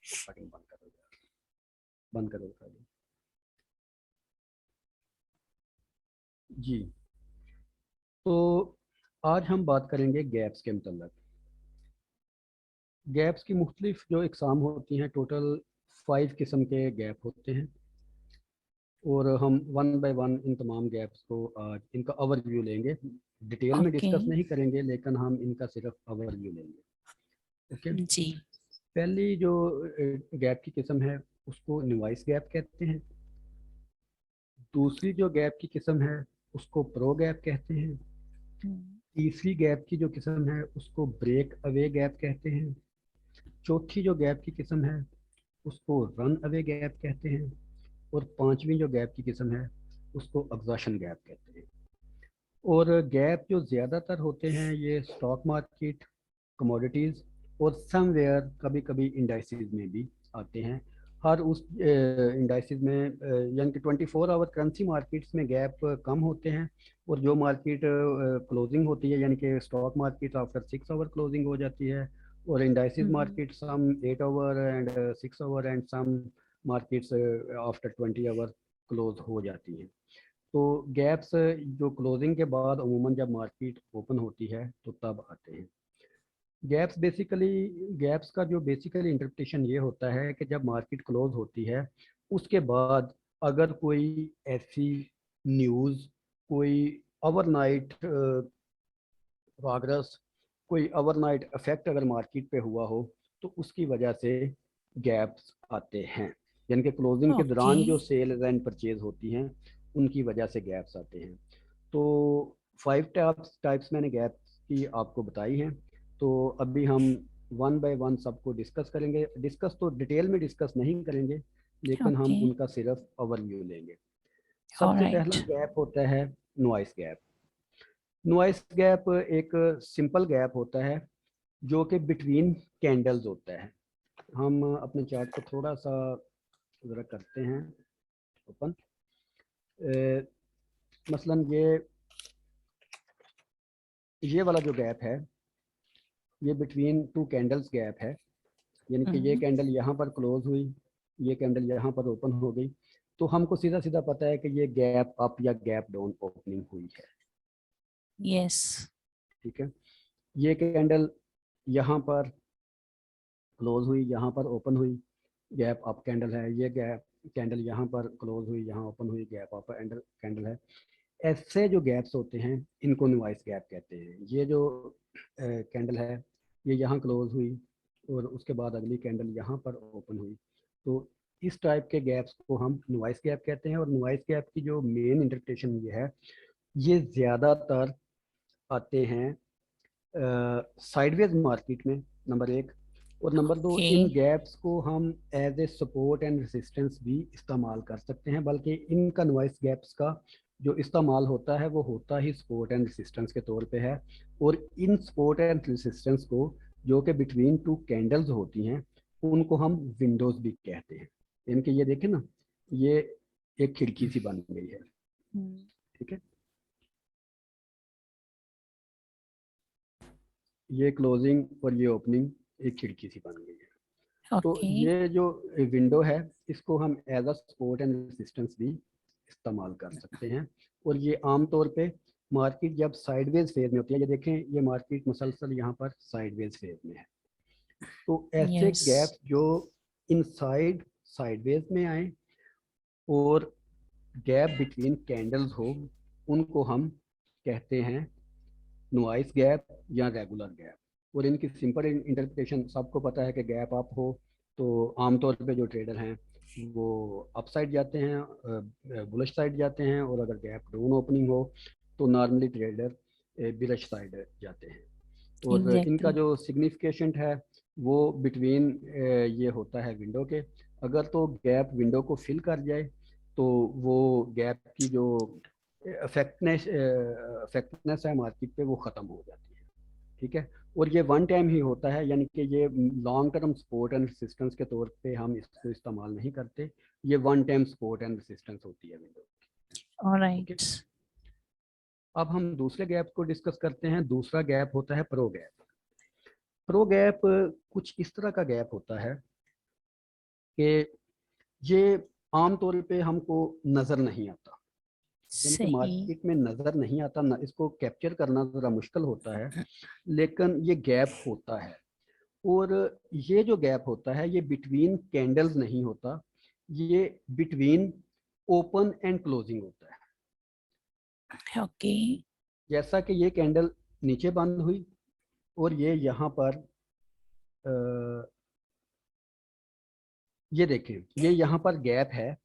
Recording बंद करो, बंद करो रिकॉर्डिंग। जी, तो आज हम बात करेंगे गैप्स के मतलब। गैप्स की मुख्तलिफ जो इकसाम होती हैं, टोटल 5 किस्म के गैप होते हैं और हम वन बाय वन इन तमाम गैप्स को आज इनका ओवरव्यू लेंगे। डिटेल में ओके डिस्कस नहीं करेंगे, लेकिन हम इनका सिर्फ ओवरव्यू लेंगे। ओके। जी। पहली जो गैप की किस्म है उसको न्यूवाइस गैप कहते हैं। दूसरी जो गैप की किस्म है उसको प्रो गैप कहते हैं। तीसरी गैप की जो किस्म है उसको ब्रेक अवे गैप कहते हैं। चौथी जो गैप की किस्म है उसको रन अवे गैप कहते हैं। और पांचवी जो गैप की किस्म है उसको एग्जॉशन गैप कहते हैं। और गैप जो ज़्यादातर होते हैं ये स्टॉक मार्केट, कमोडिटीज़ और समवेयर कभी कभी इंडाइसिस में भी आते हैं। हर उस इंडाइसिस में यानी कि 24 आवर करेंसी मार्केट्स में गैप कम होते हैं और जो मार्केट क्लोजिंग होती है यानी कि stock market after 6 hour closing हो जाती है और indices market some 8 hour and 6 hour and some markets after 20 hour close हो जाती हैं। तो गैप्स जो क्लोजिंग के बाद अमूमन जब मार्केट ओपन होती है तो तब आते हैं। गैप्स बेसिकली, गैप्स का जो बेसिकली इंटरप्रिटेशन ये होता है कि जब मार्केट क्लोज होती है उसके बाद अगर कोई ऐसी न्यूज़, कोई ओवरनाइट प्रोग्रेस, कोई ओवरनाइट इफेक्ट अगर मार्केट पे हुआ हो तो उसकी वजह से गैप्स आते हैं। यानी कि क्लोजिंग के ओके दौरान जो सेल एंड परचेज होती हैं उनकी वजह से गैप्स आते हैं। तो 5 टाइप्स मैंने गैप्स की आपको बताई हैं। तो अभी हम वन बाय वन सबको डिस्कस करेंगे। डिस्कस तो डिटेल में डिस्कस नहीं करेंगे, लेकिन हम ओके उनका सिर्फ ओवरव्यू लेंगे। सबसे ऑलराइट पहला गैप होता है नॉइस गैप। नॉइस गैप एक सिंपल गैप होता है जो कि बिटवीन कैंडल्स होता है। हम अपने चार्ट को थोड़ा सा ज़रा करते हैं ओपन। मसलन ये वाला जो गैप है ये बिटवीन टू कैंडल्स गैप है। यानी कि ये कैंडल यहाँ पर क्लोज हुई, ये कैंडल यहाँ पर ओपन हो गई, तो हमको सीधा सीधा पता है कि ये गैप अप या गैप डाउन ओपनिंग हुई है। यस ठीक है। ये कैंडल यहाँ पर क्लोज हुई, यहाँ पर ओपन हुई, गैप अप कैंडल है। ये गैप कैंडल यहाँ पर क्लोज हुई, यहाँ ओपन हुई, गैप अप कैंडल है। ऐसे जो गैप्स होते हैं इनको नॉइस गैप कहते हैं। ये जो कैंडल है ये यहाँ क्लोज हुई और उसके बाद अगली कैंडल यहाँ पर ओपन हुई, तो इस टाइप के गैप्स को हम नॉइस गैप कहते हैं। और नॉइस गैप की जो मेन इंटरप्रिटेशन ये है, ये ज़्यादातर आते हैं साइडवेज मार्केट में, नंबर एक। और नंबर दो, ओके इन गैप्स को हम as a support and resistance भी इस्तेमाल कर सकते हैं, बल्कि इनका नॉइस गैप्स का जो इस्तेमाल होता है वो होता ही सपोर्ट एंड रेसिस्टेंस के तौर पे है। और इन सपोर्ट एंड रेसिस्टेंस को जो कि बिटवीन टू कैंडल्स होती हैं उनको हम विंडोज भी कहते हैं। इनके ये देखें ना, ये एक खिड़की सी बन गई है। ठीक है। ये क्लोजिंग और ये ओपनिंग एक खिड़की सी बन गई है। तो ओके ये जो विंडो है इसको हम as a support and resistance भी इस्तेमाल कर सकते हैं। और ये आम तौर पे मार्केट जब साइडवेज फेज में होती है, ये देखें ये मार्केट मुसलसल यहाँ पर साइडवेज फेज में है, तो ऐसे यस गैप जो इनसाइड साइडवेज में आए और गैप बिटवीन कैंडल्स हो उनको हम कहते हैं नॉइस गैप या रेगुलर गैप। और इनकी सिंपल इंटरप्रिटेशन सबको पता है कि गैप अप हो तो आमतौर पे जो ट्रेडर हैं वो अप साइड जाते हैं, बुलिश साइड जाते हैं, और अगर गैप डाउन ओपनिंग हो तो नॉर्मली ट्रेडर बिलिश साइड जाते हैं। और इनका एग्जैक्टली जो सिग्निफिकेशन है वो बिटवीन ये होता है विंडो के। अगर तो गैप विंडो को फिल कर जाए तो वो गैप की जो इफेक्टनेस है मार्केट पे वो ख़त्म हो जाती है। ठीक है। और ये वन टाइम ही होता है, यानी कि ये long term support and resistance के तौर पे हम इसको इस्तेमाल नहीं करते। ये one time support and resistance होती है विंडो। ओके। ऑलराइट अब हम दूसरे गैप को डिस्कस करते हैं। दूसरा गैप होता है प्रो गैप। प्रो गैप कुछ इस तरह का गैप होता है कि ये आमतौर पे हमको नज़र नहीं आता, यानी कि सही। मार्केट में नज़र नहीं आता ना, इसको कैप्चर करना ज़रा मुश्किल होता है, लेकिन ये गैप होता है। और ये जो गैप होता है ये बिटवीन कैंडल्स नहीं होता, ये बिटवीन ओपन एंड क्लोजिंग होता है। ओके। जैसा कि ये कैंडल नीचे बंद हुई और ये यहाँ पर ये देखें, ये यहाँ पर गैप है,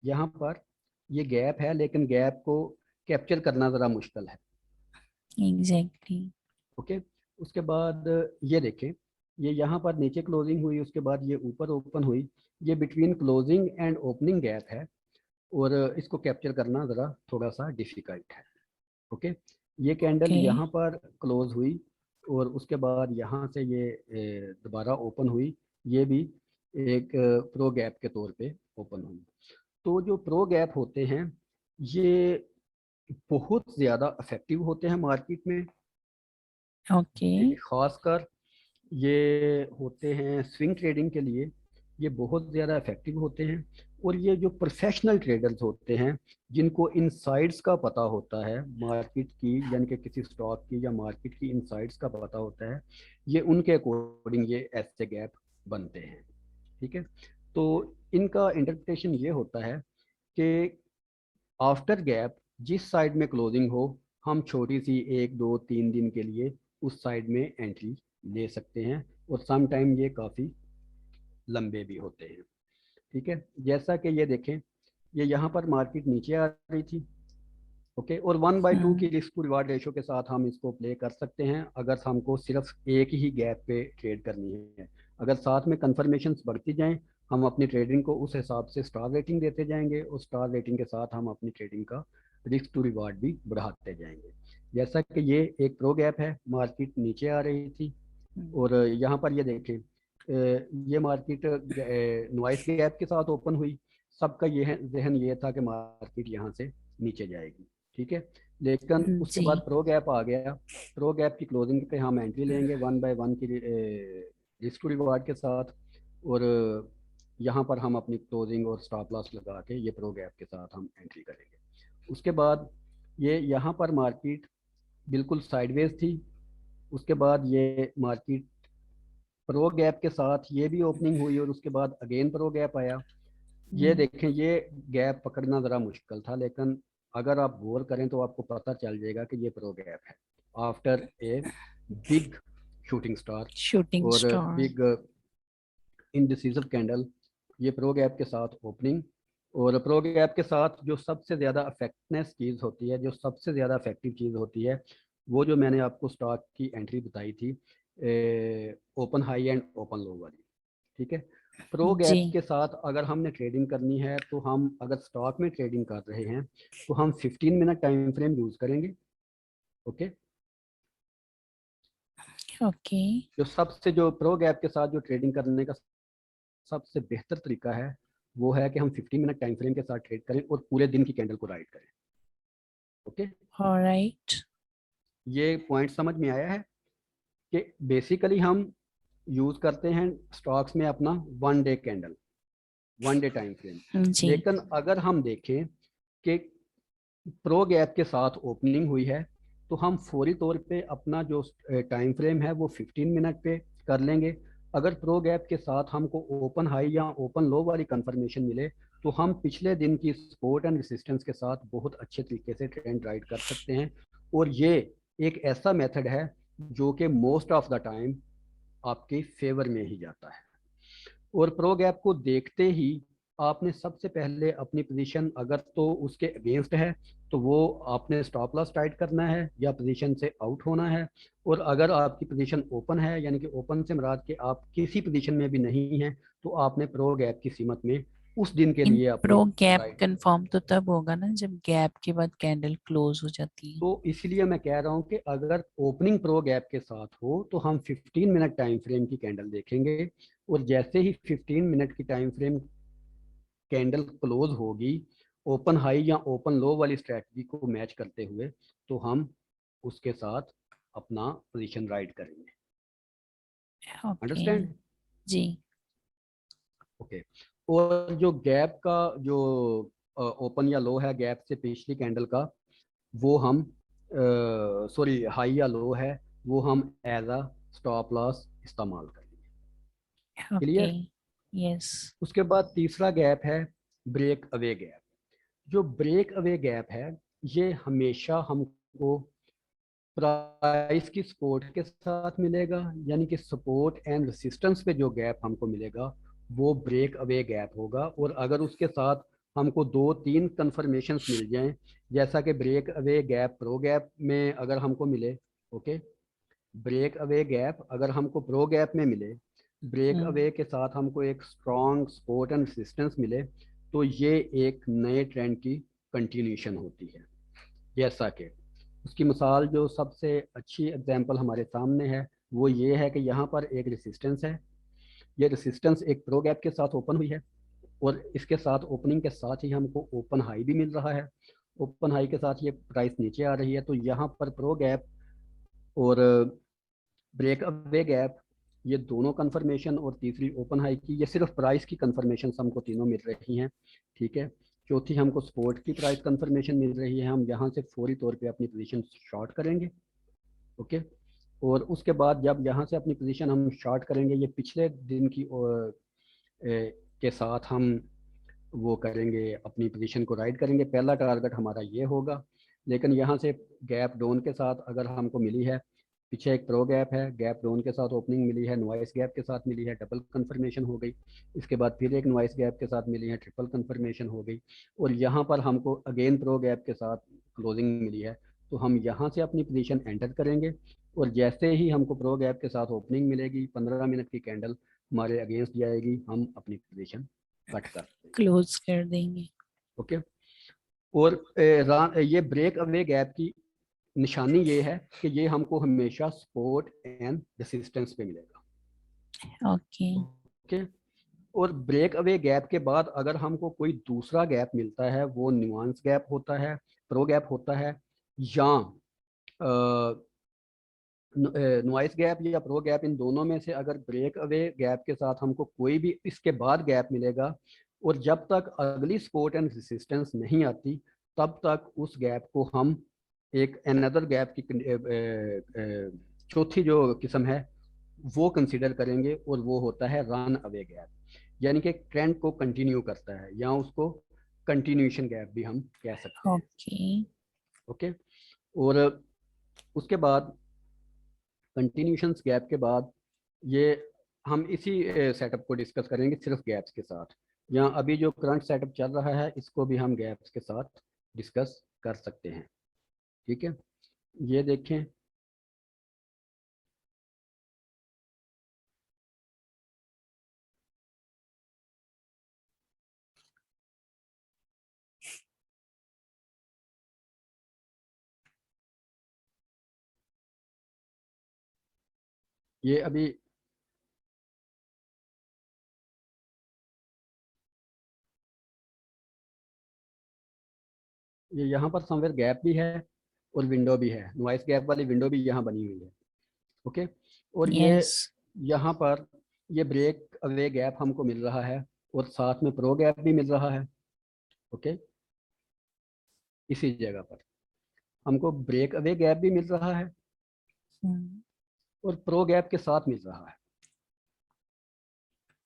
यहाँ पर ये गैप है, लेकिन गैप को कैप्चर करना ज़रा मुश्किल है। एग्जैक्टली। ओके, उसके बाद ये देखें, ये यहाँ पर नीचे क्लोजिंग हुई, उसके बाद ये ऊपर ओपन हुई, ये between closing and opening gap है और इसको कैप्चर करना ज़रा थोड़ा सा डिफ़िकल्ट है। ओके, ये कैंडल ओके। यहाँ पर क्लोज हुई और उसके बाद यहाँ से ये दोबारा ओपन हुई, ये भी एक प्रो गैप के तौर पे ओपन हुई। तो जो प्रो गैप होते हैं ये बहुत ज़्यादा इफेक्टिव होते हैं मार्केट में, ओके। खासकर ये होते हैं स्विंग ट्रेडिंग के लिए, ये बहुत ज़्यादा इफेक्टिव होते हैं। और ये जो प्रोफेशनल ट्रेडर्स होते हैं जिनको इनसाइड्स का पता होता है मार्केट की, यानी कि किसी स्टॉक की या मार्केट की इनसाइड्स का पता होता है, ये उनके अकॉर्डिंग ये ऐसे गैप बनते हैं। ठीक है, तो इनका इंटरप्रिटेशन ये होता है कि आफ्टर गैप जिस साइड में क्लोजिंग हो, हम छोटी सी 1 2 3 दिन के लिए उस साइड में एंट्री ले सकते हैं, और सम टाइम ये काफ़ी लंबे भी होते हैं। ठीक है, जैसा कि ये देखें, ये यहाँ पर मार्केट नीचे आ रही थी। ओके, और 1/2 की रिस्क टू रिवार्ड रेशो के साथ हम इसको प्ले कर सकते हैं अगर हमको सिर्फ एक ही गैप पे ट्रेड करनी है। अगर साथ में कंफर्मेशन बढ़ती जाएं, हम अपनी ट्रेडिंग को उस हिसाब से स्टार रेटिंग देते जाएंगे, और स्टार रेटिंग के साथ हम अपनी ट्रेडिंग का रिस्क टू रिवार्ड भी बढ़ाते जाएंगे। जैसा कि ये एक प्रो गैप है, मार्केट नीचे आ रही थी और यहाँ पर ये देखें, ये मार्केट नॉइस गैप के साथ ओपन हुई। सबका ये जहन ये था कि मार्केट यहाँ से नीचे जाएगी। ठीक है, लेकिन उसके जी। बाद प्रो गैप आ गया। प्रो गैप की क्लोजिंग पे हम एंट्री लेंगे 1/1 की रिस्क टू रिवार्ड के साथ, और यहाँ पर हम अपनी क्लोजिंग और स्टॉप लॉस लगा के ये प्रो गैप के साथ हम एंट्री करेंगे। उसके बाद ये यहाँ पर मार्केट बिल्कुल साइडवेज थी, उसके बाद ये मार्केट प्रो गैप के साथ ये भी ओपनिंग हुई और उसके बाद अगेन प्रो गैप आया। ये देखें, ये गैप पकड़ना ज़रा मुश्किल था, लेकिन अगर आप गौर करें तो आपको पता चल जाएगा कि ये प्रो गैप है after a big shooting star shooting और स्टार। Big indecisive candle. ये प्रो गैप के साथ ओपनिंग, और प्रो गैप के साथ जो सबसे ज़्यादा इफेक्टनेस चीज़ होती है, जो सबसे ज़्यादा इफेक्टिव चीज़ होती है, वो जो मैंने आपको स्टॉक की एंट्री बताई थी, ओपन हाई एंड ओपन लो वाली। ठीक है, प्रो जी। गैप के साथ अगर हमने ट्रेडिंग करनी है तो हम अगर स्टॉक में ट्रेडिंग कर रहे हैं तो हम 15 मिनट टाइम फ्रेम यूज़ करेंगे। Okay, okay. जो प्रो गैप के साथ जो ट्रेडिंग करने का सबसे बेहतर तरीका है वो है कि हम 15 मिनट टाइम फ्रेम के साथ ट्रेड करें और पूरे दिन की कैंडल को राइड करें। Okay, alright. ये पॉइंट समझ में आया है कि बेसिकली हम यूज़ करते हैं स्टॉक्स में अपना 1 day candle, 1 day time frame. जी। लेकिन अगर हम देखें कि प्रो गैप के साथ ओपनिंग हुई है तो हम फौरी तौर पे अपना जो टाइम फ्रेम है वो 15 मिनट पे कर लेंगे। अगर प्रो गैप के साथ हमको ओपन हाई या ओपन लो वाली कंफर्मेशन मिले तो हम पिछले दिन की सपोर्ट एंड रेसिस्टेंस के साथ बहुत अच्छे तरीके से ट्रेंड राइड कर सकते हैं। और ये एक ऐसा मेथड है जो कि मोस्ट ऑफ द टाइम आपके फेवर में ही जाता है। और प्रो गैप को देखते ही आपने सबसे पहले अपनी पोजीशन अगर तो उसके अगेंस्ट है तो वो आपने स्टॉप लॉस टाइट करना है या पोजीशन से आउट होना है। और अगर आपकी पोजीशन ओपन है, यानी कि ओपन से मुराद कि आप किसी पोजीशन में भी नहीं है, तो आपने प्रो गैप की सीमत में उस दिन के इन लिए प्रो अपनी गैप राइट। कंफर्म तो तब होगा ना जब गैप के बाद कैंडल क्लोज हो जाती है। तो इसलिए मैं कह रहा हूं कि अगर ओपनिंग प्रो गैप के साथ हो तो हम 15 मिनट टाइम फ्रेम की कैंडल देखेंगे, और जैसे ही 15 मिनट की टाइम फ्रेम कैंडल क्लोज होगी ओपन हाई या ओपन लो वाली स्ट्रैटेजी को मैच करते हुए, तो हम उसके साथ अपना पोजीशन राइड करेंगे। ओके। अंडरस्टैंड? जी। ओके। और जो गैप का जो ओपन या लो है गैप से पिछली कैंडल का, वो हम सॉरी हाई या लो है, वो हम एज अ स्टॉप लॉस इस्तेमाल करेंगे। ओके। क्लियर? यस। उसके बाद तीसरा गैप है ब्रेक अवे गैप। जो ब्रेक अवे गैप है, ये हमेशा हमको प्राइस की सपोर्ट के साथ मिलेगा, यानी कि सपोर्ट एंड रेसिस्टेंस पे जो गैप हमको मिलेगा वो ब्रेक अवे गैप होगा। और अगर उसके साथ हमको 2-3 कंफर्मेशंस मिल जाएं, जैसा कि break away gap pro gap में अगर हमको मिले, ओके, ब्रेक अवे गैप अगर हमको प्रो गैप में मिले, ब्रेक अवे के साथ हमको एक स्ट्रॉन्ग सपोर्ट एंड रेसिस्टेंस मिले, तो ये एक नए ट्रेंड की कंटिन्यूशन होती है। जैसा कि उसकी मिसाल जो सबसे अच्छी एग्जांपल हमारे सामने है वो ये है कि यहाँ पर एक रेसिस्टेंस है। ये रेसिस्टेंस एक प्रो गैप के साथ ओपन हुई है, और इसके साथ ओपनिंग के साथ ही हमको ओपन हाई भी मिल रहा है। ओपन हाई के साथ ये प्राइस नीचे आ रही है, तो यहाँ पर प्रो गैप और ब्रेक अवे गैप, ये दोनों कंफर्मेशन, और तीसरी ओपन हाई की, ये सिर्फ प्राइस की कंफर्मेशन हमको तीनों मिल रही हैं। ठीक है। चौथी हमको सपोर्ट की प्राइस कंफर्मेशन मिल रही है, हम यहाँ से फौरी तौर पे अपनी पोजीशन शॉर्ट करेंगे। ओके। और उसके बाद जब यहाँ से अपनी पोजीशन हम शॉर्ट करेंगे, ये पिछले दिन की के साथ हम वो करेंगे, अपनी पोजीशन को राइड करेंगे। पहला टारगेट हमारा ये होगा। लेकिन यहाँ से गैप डाउन के साथ अगर हमको मिली है, पीछे एक प्रो गैप है, गैप डाउन के साथ ओपनिंग मिली है, नॉइस गैप के साथ मिली है, डबल कंफर्मेशन हो गई। इसके बाद फिर एक नॉइस गैप के साथ मिली है, ट्रिपल कंफर्मेशन हो गई। और यहाँ पर हमको अगेन प्रो गैप के साथ क्लोजिंग मिली है, तो हम यहाँ से अपनी पोजीशन एंटर करेंगे। और जैसे ही हमको प्रो गैप के साथ ओपनिंग मिलेगी, 15 मिनट की कैंडल हमारे अगेंस्ट जाएगी, हम अपनी पोजीशन कट कर देंगे। क्लोज कर देंगे। ओके। और ये ब्रेक अवे गैप की निशानी ये है कि ये हमको हमेशा सपोर्ट एंड रेसिस्टेंस पे मिलेगा। ओके। ओके। और ब्रेक अवे गैप के बाद अगर हमको कोई दूसरा गैप मिलता है, वो न्यूआंस गैप होता है, प्रो गैप होता है, या नॉइस गैप या प्रो गैप, इन दोनों में से अगर ब्रेक अवे गैप के साथ हमको कोई भी इसके बाद गैप मिलेगा, और जब तक अगली सपोर्ट एंड रेसिस्टेंस नहीं आती, तब तक उस गैप को हम एक अनदर गैप की चौथी जो किस्म है वो कंसिडर करेंगे, और वो होता है रन अवे गैप, यानी कि ट्रेंड को कंटिन्यू करता है, या उसको कंटिन्यूशन गैप भी हम कह सकते हैं। ओके। ओके। और उसके बाद कंटिन्यूशन गैप के बाद ये हम इसी सेटअप को डिस्कस करेंगे सिर्फ गैप्स के साथ। यहाँ अभी जो करंट सेटअप चल रहा है इसको भी हम गैप्स के साथ डिस्कस कर सकते हैं। ठीक है। ये देखें, ये अभी ये यहाँ पर समवेयर गैप भी है और विंडो भी है, नॉइस गैप वाली विंडो भी यहाँ बनी हुई है। ओके। और ये यस। यहाँ पर ये ब्रेक अवे गैप हमको मिल रहा है, और साथ में प्रो गैप भी मिल रहा है। ओके। इसी जगह पर हमको ब्रेक अवे गैप भी मिल रहा है और प्रो गैप के साथ मिल रहा है।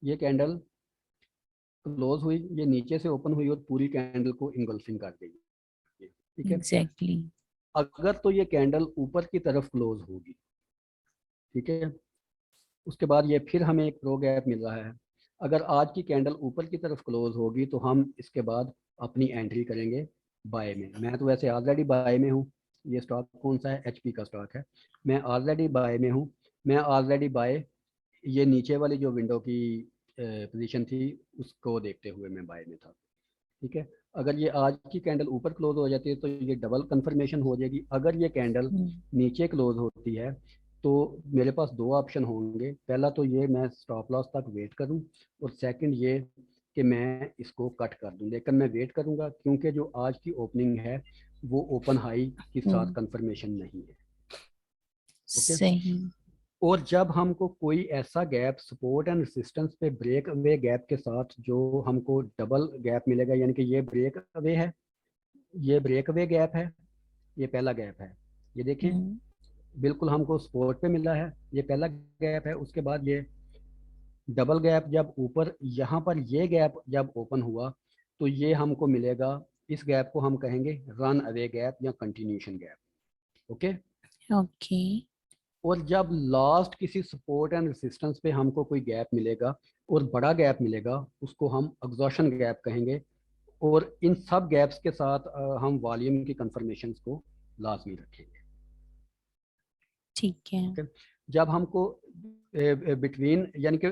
ये कैंडल क्लोज हुई, ये नीचे से ओपन हुई और पूरी कैंडल को इंगल्फिंग कर गई। ठीक है। एग्जैक्टली। अगर तो ये कैंडल ऊपर की तरफ क्लोज होगी, ठीक है, उसके बाद ये फिर हमें एक प्रो गैप मिल रहा है। अगर आज की कैंडल ऊपर की तरफ क्लोज होगी तो हम इसके बाद अपनी एंट्री करेंगे बाय में। मैं तो वैसे ऑलरेडी बाय में हूँ। ये स्टॉक कौन सा है? एचपी का स्टॉक है। मैं ऑलरेडी बाय में हूँ। मैं ऑलरेडी बाय, ये नीचे वाली जो विंडो की पोजीशन थी उसको देखते हुए मैं बाय में था। ठीक है। अगर ये आज की कैंडल ऊपर क्लोज हो जाती है तो ये डबल कंफर्मेशन हो जाएगी। अगर ये कैंडल नीचे क्लोज होती है तो मेरे पास दो ऑप्शन होंगे। पहला तो ये मैं स्टॉप लॉस तक वेट करूं, और सेकंड ये कि मैं इसको कट कर दूं। लेकिन मैं वेट करूंगा क्योंकि जो आज की ओपनिंग है वो ओपन हाई के साथ कंफर्मेशन नहीं है। ओके। सही। और जब हमको कोई ऐसा गैप सपोर्ट एंड रेसिस्टेंस पे ब्रेक अवे गैप के साथ जो हमको डबल गैप मिलेगा, यानी कि ये ब्रेक अवे है, ये ब्रेक अवे गैप है, ये पहला गैप है, ये देखें बिल्कुल हमको सपोर्ट पे मिला है, ये पहला गैप है। उसके बाद ये डबल गैप जब ऊपर यहाँ पर ये गैप जब ओपन हुआ तो ये हमको मिलेगा, इस गैप को हम कहेंगे रन अवे गैप या कंटिन्यूशन गैप। ओके। ओके। और जब लास्ट किसी सपोर्ट एंड रेसिस्टेंस पे हमको कोई गैप मिलेगा और बड़ा गैप मिलेगा, उसको हम एग्जॉशन गैप कहेंगे। और इन सब गैप्स के साथ हम वॉल्यूम की कंफर्मेशन को लाजमी रखेंगे। ठीक है। okay? जब हमको बिटवीन यानी कि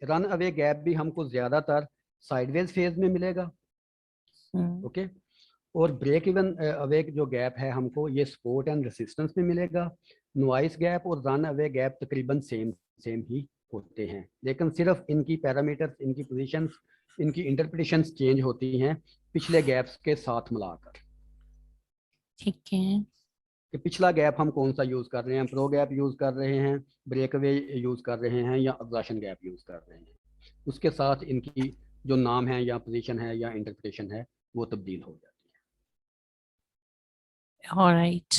रन अवे गैप भी हमको ज्यादातर साइडवेज फेज में मिलेगा। ओके। और ब्रेक इवन अवे जो गैप है हमको ये सपोर्ट एंड रेसिस्टेंस में मिलेगा। नॉइस गैप और रन अवे गैप तकरीबन सेम सेम ही होते हैं, लेकिन सिर्फ इनकी पैरामीटर्स, इनकी पोजीशंस, इनकी इंटरप्रिटेशंस चेंज होती हैं पिछले गैप्स के साथ मिलाकर। ठीक है। कि पिछला गैप हम कौन सा यूज कर रहे हैं, प्रो गैप यूज कर रहे हैं, ब्रेक अवे यूज कर रहे हैं या एग्जॉशन गैप यूज कर रहे हैं, उसके साथ इनकी जो नाम है या पोजीशन है या इंटरप्रिटेशन है वो तब्दील हो जाती है। ऑलराइट।